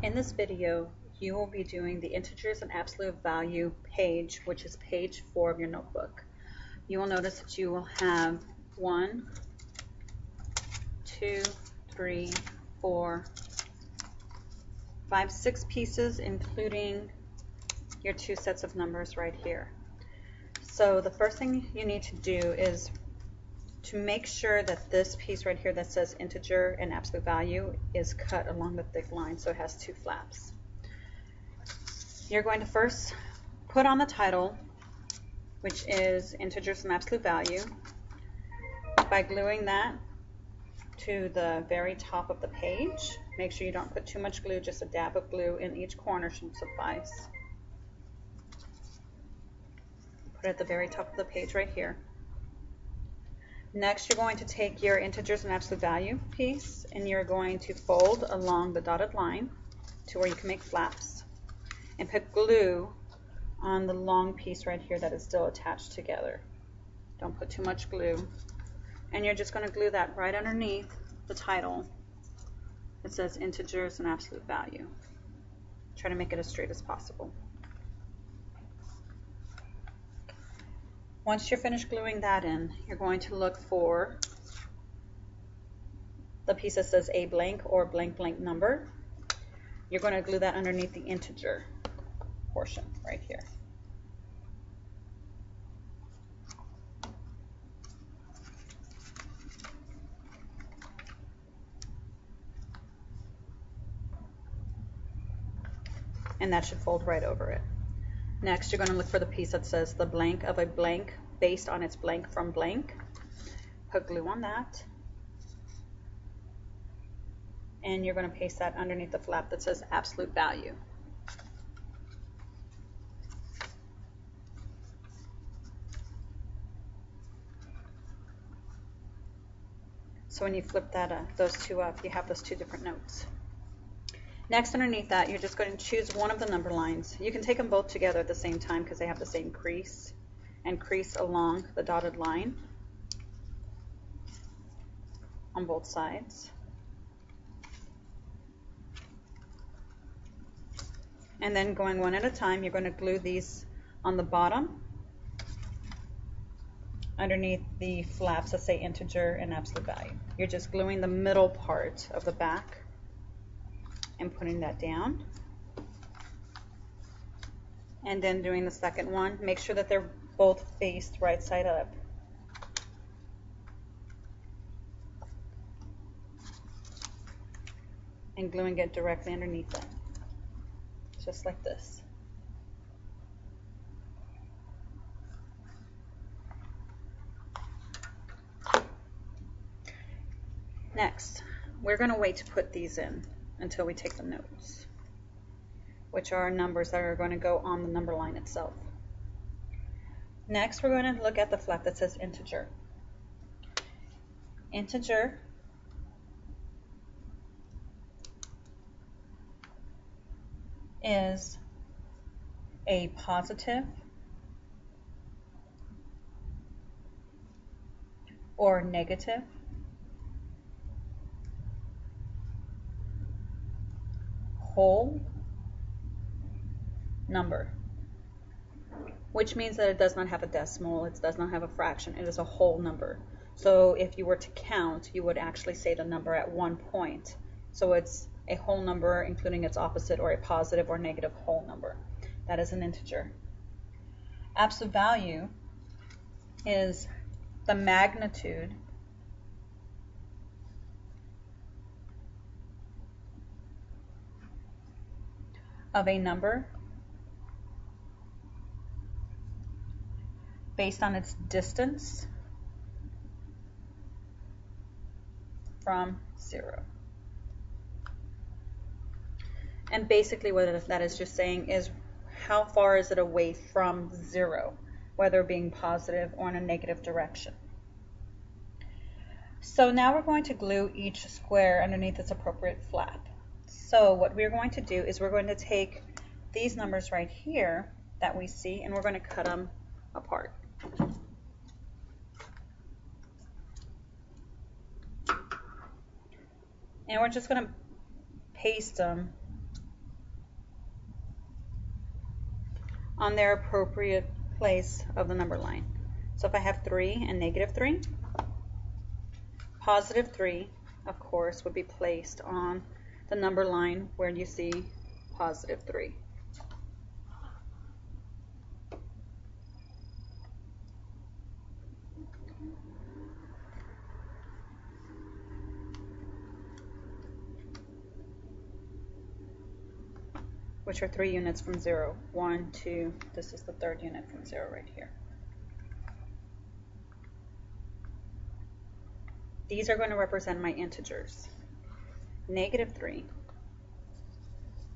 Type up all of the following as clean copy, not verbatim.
In this video, you will be doing the integers and absolute value page, which is page 4 of your notebook. You will notice that you will have 1, 2, 3, 4, 5, 6 pieces, including your 2 sets of numbers right here. So the first thing you need to do is to make sure that this piece right here that says integer and absolute value is cut along the thick line, so it has 2 flaps. You're going to first put on the title, which is integers and absolute value, by gluing that to the very top of the page. Make sure you don't put too much glue, just a dab of glue in each corner should suffice. Put it at the very top of the page right here. Next, you're going to take your integers and absolute value piece and you're going to fold along the dotted line to where you can make flaps and put glue on the long piece right here that is still attached together. Don't put too much glue. And you're just going to glue that right underneath the title. It says integers and absolute value. Try to make it as straight as possible. Once you're finished gluing that in, you're going to look for the piece that says a blank or blank blank number. You're going to glue that underneath the integer portion right here. And that should fold right over it. Next, you're going to look for the piece that says the blank of a blank based on its blank from blank. Put glue on that. And you're going to paste that underneath the flap that says absolute value. So when you flip that, those two up, you have those 2 different notes. Next, underneath that, you're just going to choose one of the number lines. You can take them both together at the same time because they have the same crease, and crease along the dotted line on both sides. And then going one at a time, you're going to glue these on the bottom underneath the flaps that say integer and absolute value. You're just gluing the middle part of the back and putting that down. And then doing the second one, make sure that they're both faced right side up. And gluing it directly underneath it, just like this. Next, we're going to wait to put these in until we take the notes, which are numbers that are going to go on the number line itself. Next, we're going to look at the flap that says integer. Integer is a positive or negative whole number, which means that it does not have a decimal, it does not have a fraction, it is a whole number. So if you were to count, you would actually say the number at one point. So it's a whole number including its opposite, or a positive or negative whole number. That is an integer. Absolute value is the magnitude of a number based on its distance from 0. And basically what that is just saying is how far is it away from 0, whether being positive or in a negative direction. So now we're going to glue each square underneath its appropriate flap. So what we're going to do is we're going to take these numbers right here that we see and we're going to cut them apart. And we're just going to paste them on their appropriate place of the number line. So if I have 3 and negative 3, positive 3, of course, would be placed on the number line where you see positive 3. Which are 3 units from 0. 1, 2, this is the third unit from 0 right here. These are going to represent my integers. Negative 3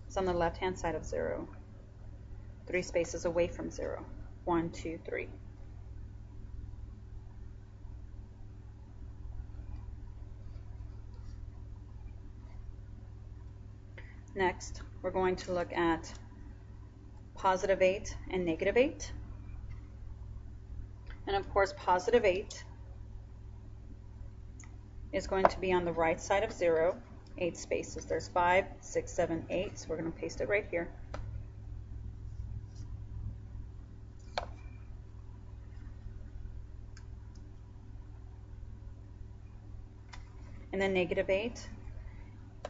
is on the left-hand side of 0, 3 spaces away from 0. 1, 2, 3. Next, we're going to look at positive 8 and negative 8. And of course, positive 8 is going to be on the right side of 0, 8 spaces. There's 5, 6, 7, 8, so we're going to paste it right here. And then negative 8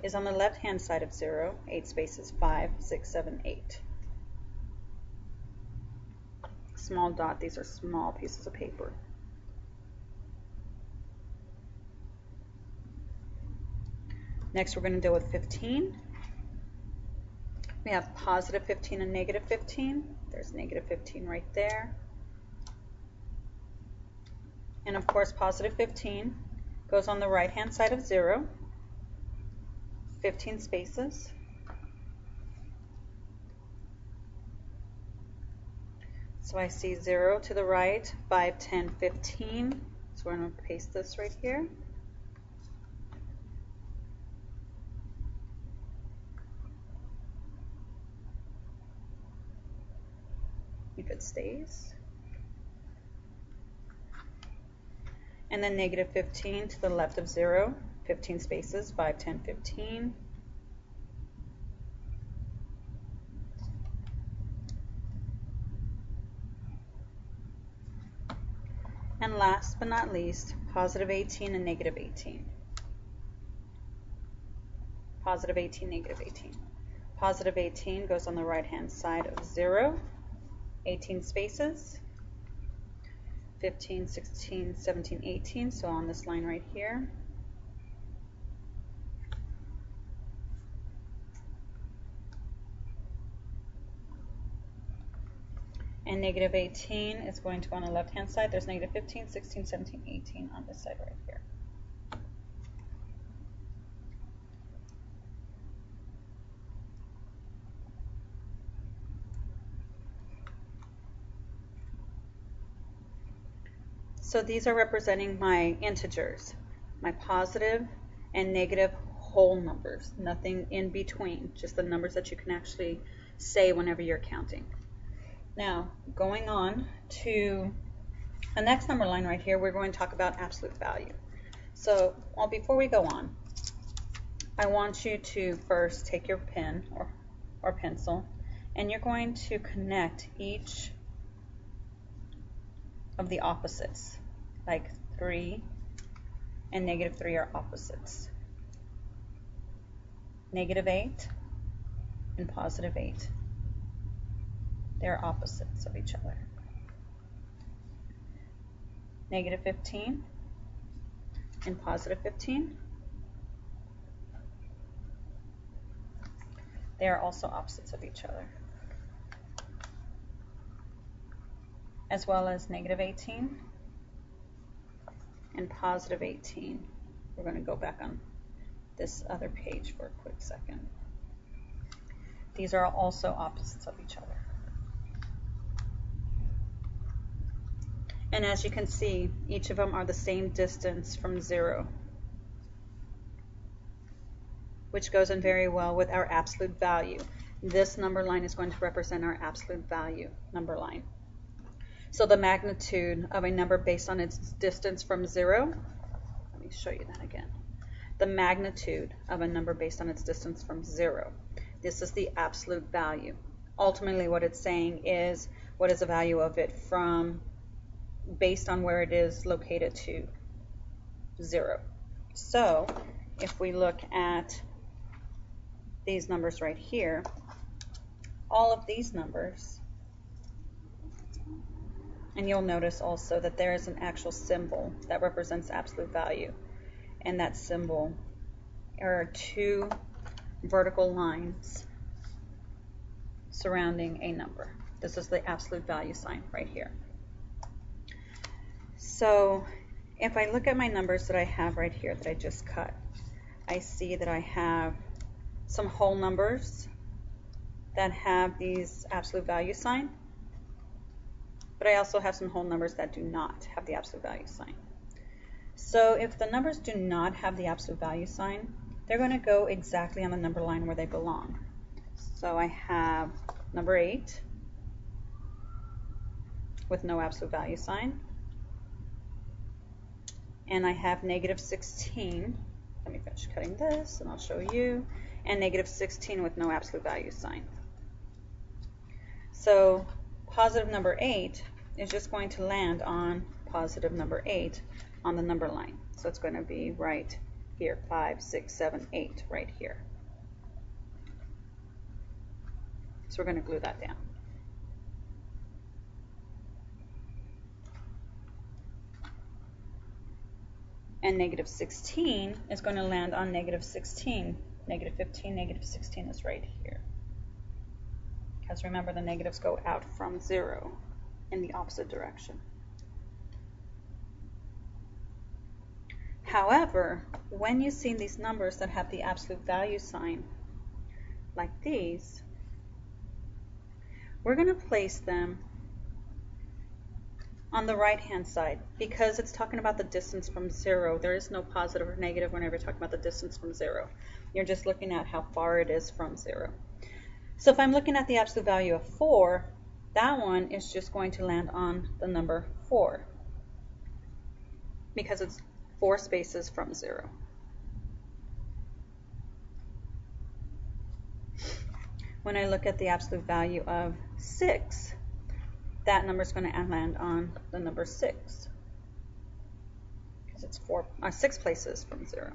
is on the left-hand side of 0, 8 spaces, 5, 6, 7, 8. Small dot, these are small pieces of paper. Next, we're going to deal with 15. We have positive 15 and negative 15. There's negative 15 right there. And of course, positive 15 goes on the right-hand side of 0. 15 spaces. So I see 0 to the right, 5, 10, 15. So we're going to paste this right here. If it stays. And then negative 15 to the left of 0. 15 spaces, 5, 10, 15. And last but not least, positive 18 and negative 18. Positive 18, negative 18. Positive 18 goes on the right-hand side of 0, 18 spaces. 15, 16, 17, 18, so on this line right here. And negative 18 is going to go on the left-hand side. There's negative 15, 16, 17, 18 on this side right here. So these are representing my integers, my positive and negative whole numbers, nothing in between, just the numbers that you can actually say whenever you're counting. Now, going on to the next number line right here, we're going to talk about absolute value. So, well, before we go on, I want you to first take your pen or pencil, and you're going to connect each of the opposites, like 3 and negative 3 are opposites. Negative 8 and positive 8. They're opposites of each other. Negative 15 and positive 15. They are also opposites of each other. As well as negative 18 and positive 18. We're going to go back on this other page for a quick second. These are also opposites of each other. And as you can see, each of them are the same distance from 0, which goes in very well with our absolute value. This number line is going to represent our absolute value number line. So the magnitude of a number based on its distance from 0, let me show you that again. The magnitude of a number based on its distance from 0. This is the absolute value ultimately what it's saying is what is the value of it from based on where it is located to 0. So if we look at these numbers right here, all of these numbers, and you'll notice also that there is an actual symbol that represents absolute value, and that symbol are 2 vertical lines surrounding a number. This is the absolute value sign right here. So if I look at my numbers that I have right here that I just cut, I see that I have some whole numbers that have these absolute value sign, but I also have some whole numbers that do not have the absolute value sign. So if the numbers do not have the absolute value sign, they're going to go exactly on the number line where they belong. So I have number 8 with no absolute value sign, and I have negative 16. Let me finish cutting this and I'll show you, and negative 16 with no absolute value sign. So positive number 8 is just going to land on positive number 8 on the number line. So it's going to be right here, 5, 6, 7, 8, right here. So we're going to glue that down. And negative 16 is going to land on negative 16. Negative 15, negative 16 is right here. Because remember, the negatives go out from 0 in the opposite direction. However, when you see these numbers that have the absolute value sign, like these, we're going to place them on the right-hand side because it's talking about the distance from 0. There is no positive or negative whenever you're talking about the distance from 0. You're just looking at how far it is from 0. So if I'm looking at the absolute value of 4, that one is just going to land on the number 4 because it's 4 spaces from 0. When I look at the absolute value of 6, that number is going to land on the number 6 because it's 6 places from 0.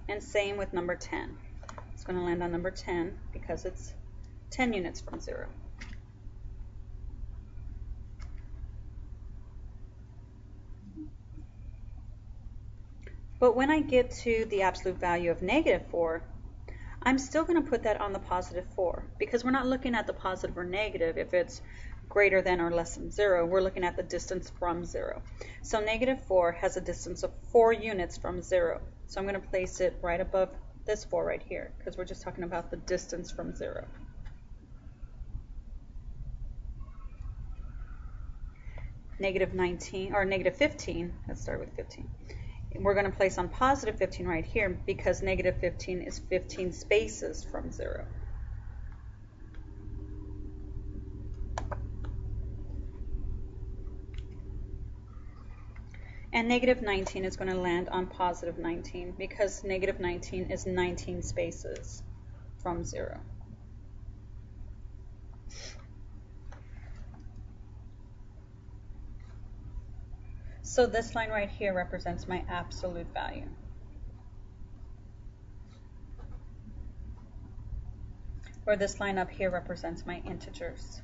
And same with number 10. It's going to land on number 10 because it's 10 units from 0. But when I get to the absolute value of negative 4, I'm still going to put that on the positive 4 because we're not looking at the positive or negative if it's greater than or less than 0. We're looking at the distance from 0. So negative 4 has a distance of 4 units from 0. So I'm going to place it right above this 4 right here because we're just talking about the distance from 0. Negative 19 or negative 15, let's start with 15. We're going to place on positive 15 right here because negative 15 is 15 spaces from 0. And negative 19 is going to land on positive 19 because negative 19 is 19 spaces from 0. So this line right here represents my absolute value. Or this line up here represents my integers.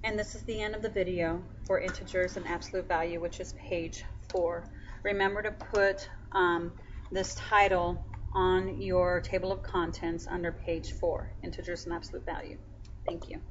And this is the end of the video for integers and absolute value, which is page 4. Remember to put this title on your table of contents under page 4, integers and absolute value. Thank you.